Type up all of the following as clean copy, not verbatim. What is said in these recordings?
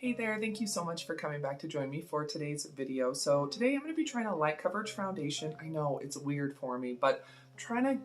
Hey there, thank you so much for coming back to join me for today's video. So today I'm going to be trying a light coverage foundation. I know it's weird for me, but I'm trying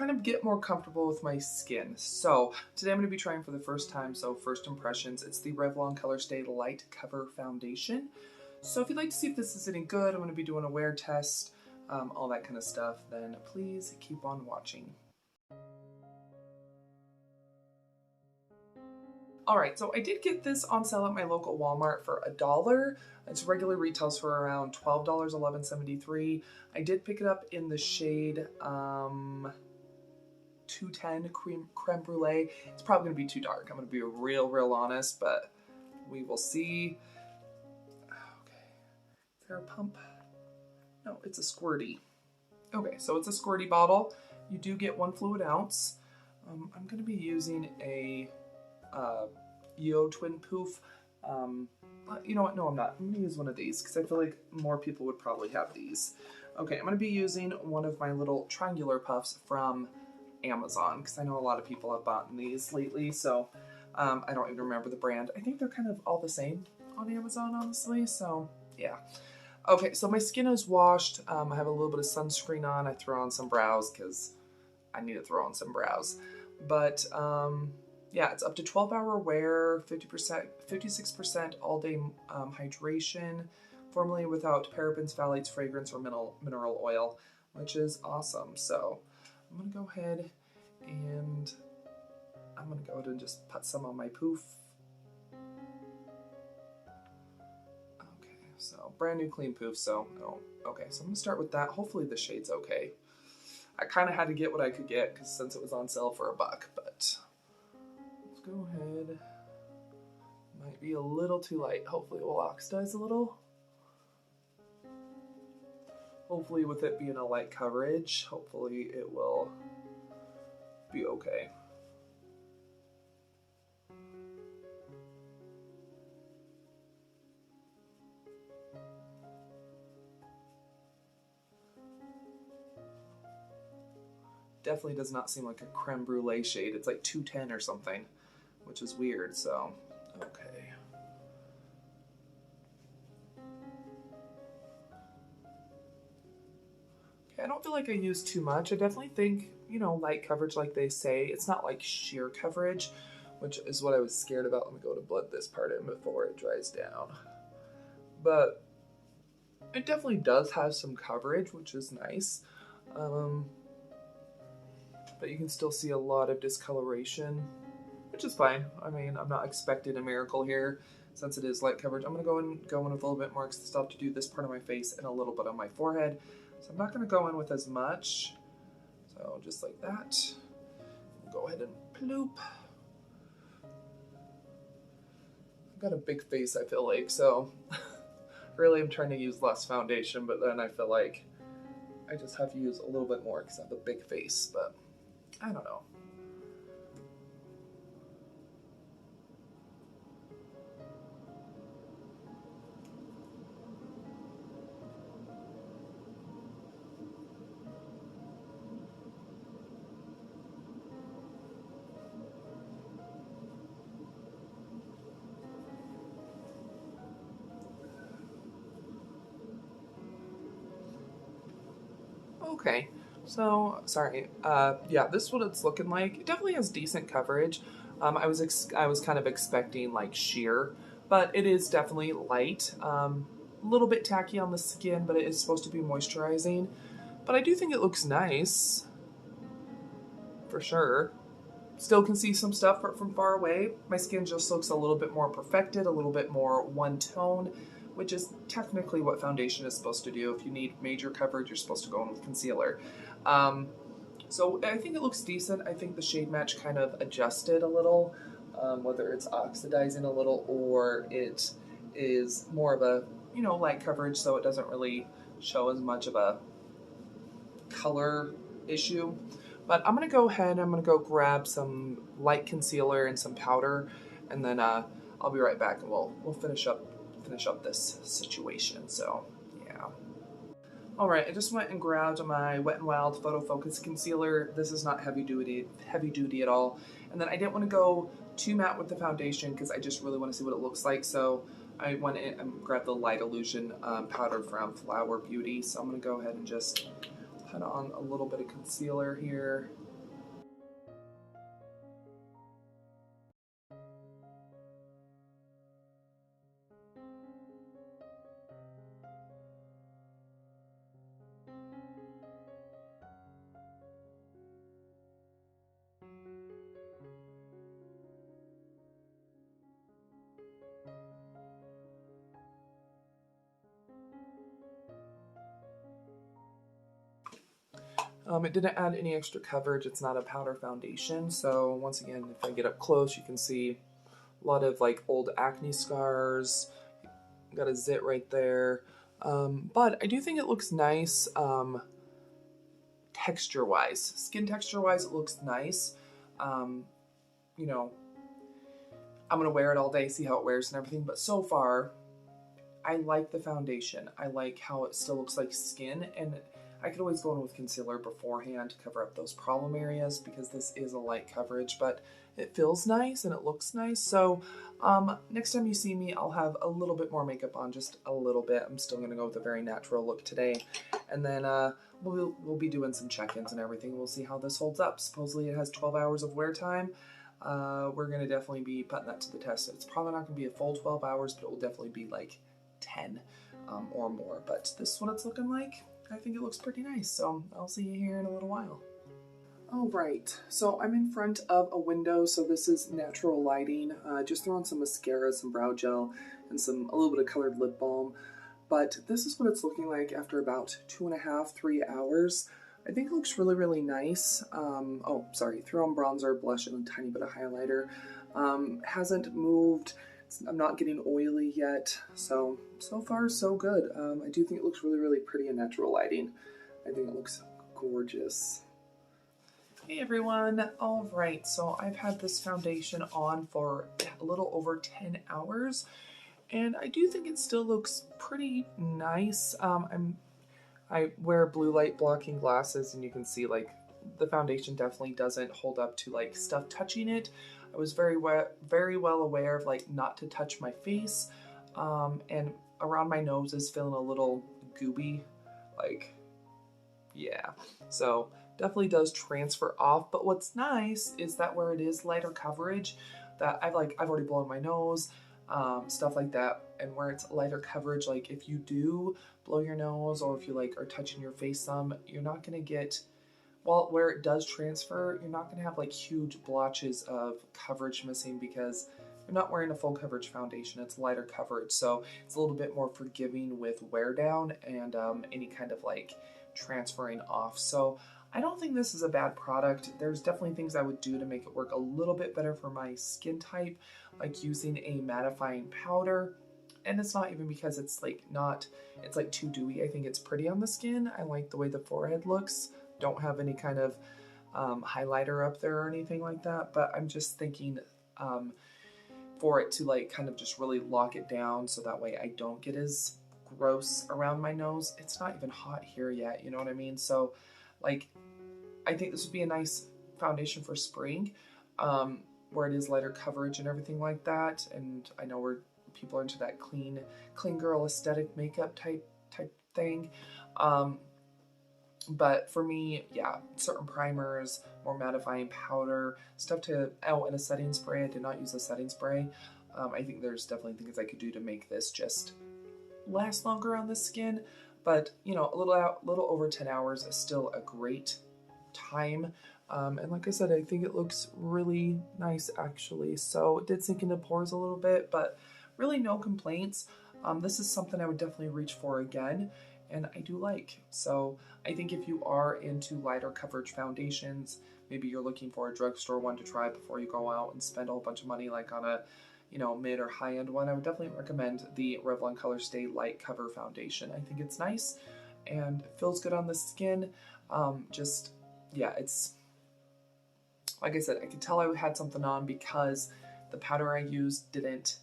to get more comfortable with my skin. So today I'm going to be trying for the first time, so first impressions, it's the Revlon ColorStay Light Cover Foundation. So if you'd like to see if this is any good, I'm going to be doing a wear test, all that kind of stuff, then please keep on watching. Alright, so I did get this on sale at my local Walmart for $1. Its regular retails for around $12, $11.73. I did pick it up in the shade 210 creme brulee. It's probably going to be too dark. I'm going to be real honest, but we will see. Okay, is there a pump? No, it's a squirty. Okay, so it's a squirty bottle. You do get 1 fluid ounce. I'm going to be using a Yo Twin Poof. You know what? No, I'm not. I'm going to use one of these because I feel like more people would probably have these. Okay, I'm going to be using one of my little triangular puffs from Amazon because I know a lot of people have bought these lately, so I don't even remember the brand. I think they're kind of all the same on Amazon, honestly, so yeah. Okay, so my skin is washed. I have a little bit of sunscreen on. I throw on some brows because I need to throw on some brows. But yeah, it's up to 12-hour wear, 50%, 56% all-day hydration, formulated without parabens, phthalates, fragrance, or mineral oil, which is awesome. So I'm gonna go ahead and just put some on my poof. Okay, so brand new clean poof. So okay, so I'm gonna start with that. Hopefully the shade's okay. I kind of had to get what I could get because since it was on sale for $1, but. Go ahead. Might be a little too light. Hopefully it will oxidize a little. Hopefully with it being a light coverage, hopefully it will be okay. Definitely does not seem like a creme brulee shade. It's like 210 or something, which is weird, so, okay. Okay, I don't feel like I used too much. I definitely think, you know, light coverage like they say. It's not like sheer coverage, which is what I was scared about. Let me go to blend this part in before it dries down. But it definitely does have some coverage, which is nice. But you can still see a lot of discoloration, which is fine. I mean, I'm not expecting a miracle here since it is light coverage. I'm gonna go in with a little bit more because I still have to do this part of my face and a little bit on my forehead. So I'm not gonna go in with as much. So just like that. We'll go ahead and ploop. I've got a big face, I feel like, so really I'm trying to use less foundation, but then I feel like I just have to use a little bit more because I have a big face, but I don't know. Okay, so sorry. Yeah, this is what it's looking like. It definitely has decent coverage. I was kind of expecting like sheer, but it is definitely light. A little bit tacky on the skin, but it is supposed to be moisturizing. But I do think it looks nice, for sure. Still can see some stuff from far away. My skin just looks a little bit more perfected, a little bit more one tone, which is technically what foundation is supposed to do. If you need major coverage, you're supposed to go in with concealer. So I think it looks decent. I think the shade match kind of adjusted a little, whether it's oxidizing a little or it is more of a, you know, light coverage, so it doesn't really show as much of a color issue. But I'm gonna go ahead, I'm gonna go grab some light concealer and some powder, and then I'll be right back and we'll finish up this situation. So yeah. Alright, I just went and grabbed my Wet n Wild Photo Focus Concealer. This is not heavy duty at all. And then I didn't want to go too matte with the foundation because I just really want to see what it looks like. So I went in and grabbed the Light Illusion powder from Flower Beauty. So I'm going to go ahead and just put on a little bit of concealer here. It didn't add any extra coverage. It's not a powder foundation. So once again, if I get up close, you can see a lot of like old acne scars. Got a zit right there. But I do think it looks nice texture-wise. Skin texture-wise, it looks nice. You know, I'm going to wear it all day, see how it wears and everything. But so far, I like the foundation. I like how it still looks like skin, and I could always go in with concealer beforehand to cover up those problem areas because this is a light coverage, but it feels nice and it looks nice. So next time you see me, I'll have a little bit more makeup on, just a little bit. I'm still gonna go with a very natural look today. And then we'll be doing some check-ins and everything. We'll see how this holds up. Supposedly it has 12 hours of wear time. We're gonna definitely be putting that to the test. It's probably not gonna be a full 12 hours, but it will definitely be like 10 or more. But this is what it's looking like. I think it looks pretty nice, so I'll see you here in a little while. All right, so I'm in front of a window, so this is natural lighting. Just throwing some mascara, some brow gel, and a little bit of colored lip balm. But this is what it's looking like after about 2.5, 3 hours. I think it looks really, really nice. Oh, sorry, threw on bronzer, blush, and a tiny bit of highlighter. Hasn't moved. I'm not getting oily yet, so far so good. I do think it looks really, really pretty in natural lighting. I think it looks gorgeous. Hey everyone, all right, so I've had this foundation on for a little over 10 hours, and I do think it still looks pretty nice. I wear blue light blocking glasses, and you can see like the foundation definitely doesn't hold up to like stuff touching it. I was very well aware of like not to touch my face, and around my nose is feeling a little gooby, like, yeah. So definitely does transfer off. But what's nice is that where it is lighter coverage, that I've already blown my nose, stuff like that, and where it's lighter coverage, like if you do blow your nose or if you like are touching your face some, you're not gonna get, well, where it does transfer, you're not going to have like huge blotches of coverage missing because you're not wearing a full coverage foundation. It's lighter coverage, so it's a little bit more forgiving with wear down and any kind of like transferring off. So I don't think this is a bad product. There's definitely things I would do to make it work a little bit better for my skin type, like using a mattifying powder. And it's not even because it's like it's like too dewy. I think it's pretty on the skin. I like the way the forehead looks. Don't have any kind of highlighter up there or anything like that, but I'm just thinking for it to like kind of just really lock it down so that way I don't get as gross around my nose. It's not even hot here yet, you know what I mean? So like I think this would be a nice foundation for spring, where it is lighter coverage and everything like that. And I know where people are into that clean girl aesthetic makeup type thing. But for me, yeah, certain primers, more mattifying powder, stuff to, oh, and a setting spray. I did not use a setting spray. I think there's definitely things I could do to make this just last longer on the skin. But, you know, a little over 10 hours is still a great time. And like I said, I think it looks really nice actually. So it did sink into pores a little bit, but really no complaints. This is something I would definitely reach for again, and I do like. So I think if you are into lighter coverage foundations, maybe you're looking for a drugstore one to try before you go out and spend a whole bunch of money like on a, you know, mid or high end one, I would definitely recommend the Revlon ColorStay Light Cover Foundation. I think it's nice and it feels good on the skin. Yeah, it's, like I said, I could tell I had something on because the powder I used didn't,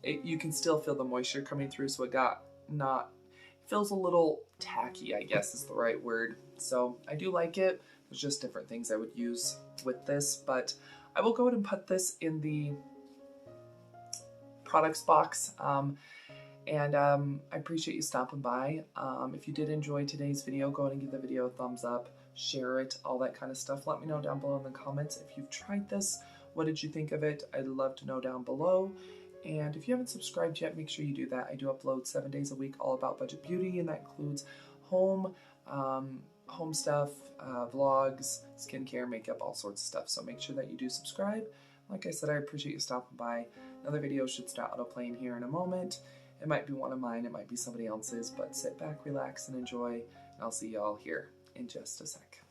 you can still feel the moisture coming through, so it feels a little tacky, I guess is the right word. So I do like it. There's just different things I would use with this, but I will go ahead and put this in the products box. I appreciate you stopping by. If you did enjoy today's video, go ahead and give the video a thumbs up, share it, all that kind of stuff. Let me know down below in the comments if you've tried this. What did you think of it? I'd love to know down below. And if you haven't subscribed yet, make sure you do that. I do upload 7 days a week all about budget beauty, and that includes home stuff, vlogs, skincare, makeup, all sorts of stuff. So make sure that you do subscribe. Like I said, I appreciate you stopping by. Another video should start autoplaying here in a moment. It might be one of mine, it might be somebody else's, but sit back, relax, and enjoy. And I'll see y'all here in just a sec.